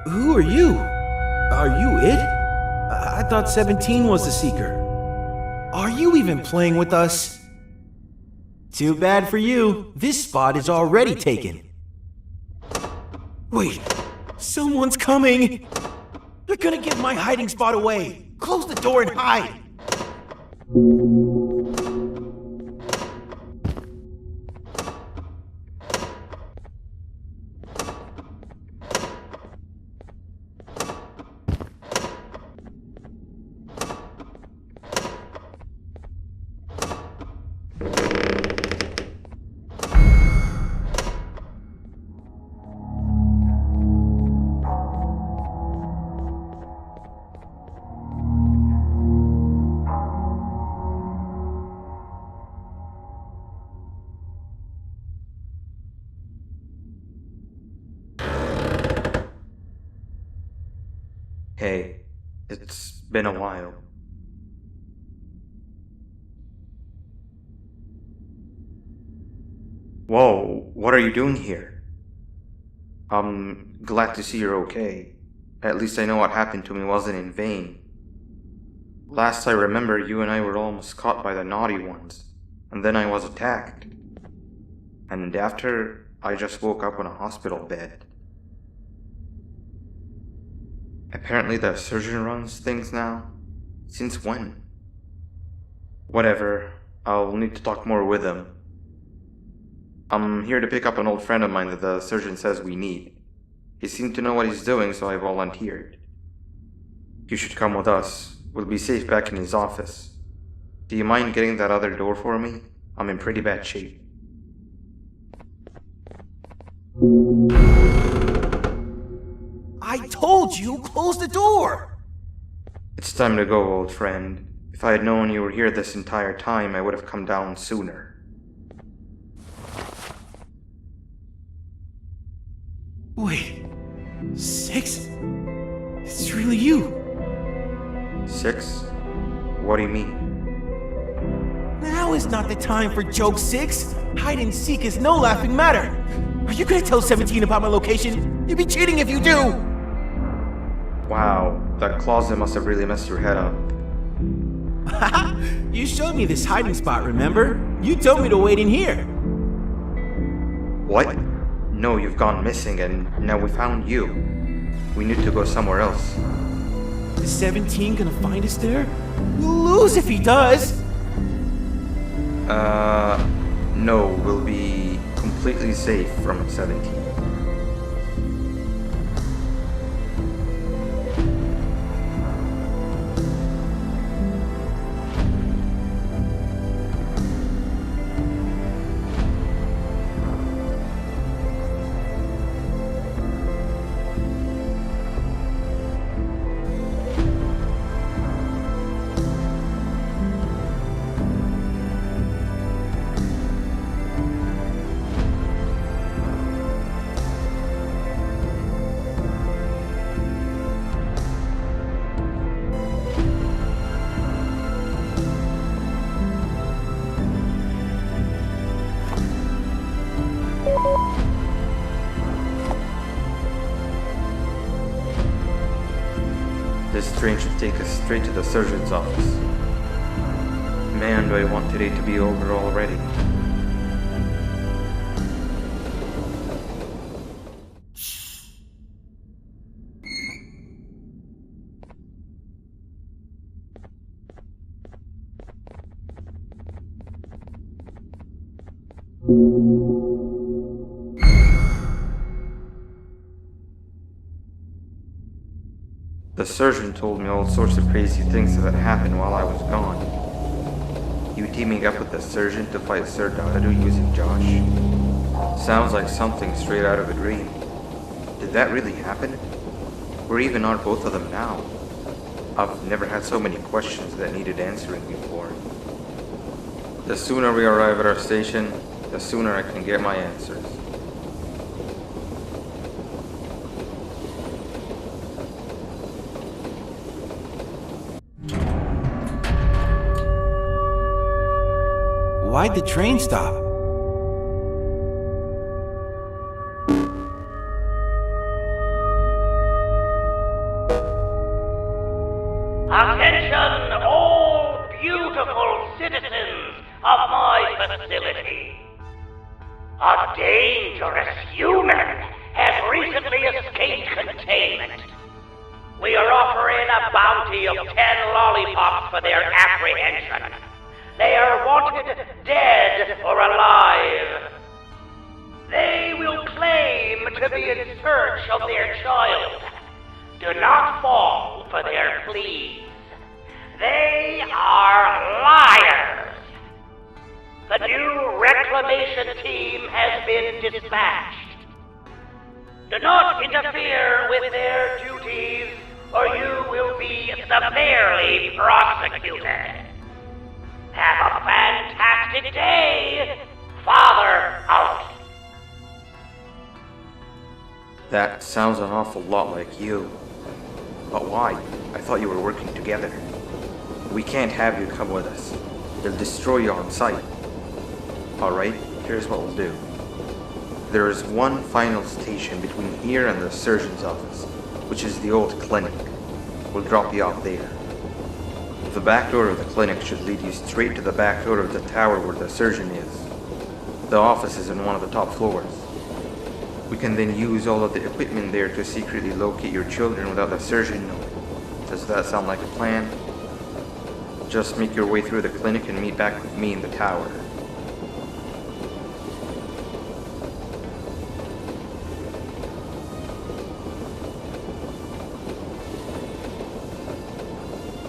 Who are you? Are you it? I thought 17 was the Seeker. Are you even playing with us? Too bad for you. This spot is already taken. Wait, someone's coming! They're gonna give my hiding spot away! Close the door and hide! Hey, it's been a while. Whoa, what are you doing here? I'm glad to see you're okay. At least I know what happened to me wasn't in vain. Last I remember, you and I were almost caught by the naughty ones, and then I was attacked. And after, I just woke up on a hospital bed. Apparently the surgeon runs things now? Since when? Whatever, I'll need to talk more with him. I'm here to pick up an old friend of mine that the surgeon says we need. He seemed to know what he's doing, so I volunteered. You should come with us. We'll be safe back in his office. Do you mind getting that other door for me? I'm in pretty bad shape. I told you, close the door! It's time to go, old friend. If I had known you were here this entire time, I would have come down sooner. Wait, 6? It's really you. 6? What do you mean? Now is not the time for joke 6. Hide and seek is no laughing matter. Are you gonna tell 17 about my location? You'd be cheating if you do! Wow, that closet must have really messed your head up. You showed me this hiding spot, remember? You told me to wait in here. What? No, you've gone missing and now we found you. We need to go somewhere else. Is 17 gonna find us there? We'll lose if he does! No, we'll be completely safe from 17. This train should take us straight to the surgeon's office. Man, do I want today to be over already. The surgeon told me all sorts of crazy things that happened while I was gone. You teaming up with the surgeon to fight Sir Dadadu using Josh? Sounds like something straight out of a dream. Did that really happen? Where even are both of them now? I've never had so many questions that needed answering before. The sooner we arrive at our station, the sooner I can get my answers. Why'd the train stop? but all beautiful citizens of my facility. A dangerous human has recently escaped containment. We are offering a bounty of 10 lollipops for their apprehension. They are wanted dead or alive. They will claim to be in search of their child. Do not fall for their pleas. They are liars. The new reclamation team has been dispatched. Do not interfere with their duties, or you will be severely prosecuted. Have a fantastic day. Father out. That sounds an awful lot like you. But why? I thought you were working together. We can't have you come with us. They'll destroy you on sight. Alright, here's what we'll do. There is one final station between here and the surgeon's office, which is the old clinic. We'll drop you off there. The back door of the clinic should lead you straight to the back door of the tower where the surgeon is. The office is in one of the top floors. We can then use all of the equipment there to secretly locate your children without the surgeon knowing. Does that sound like a plan? Just make your way through the clinic and meet back with me in the tower.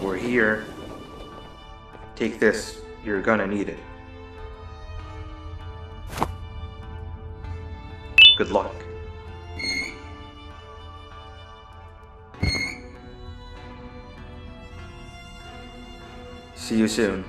We're here. Take this. You're gonna need it. Good luck. See you soon.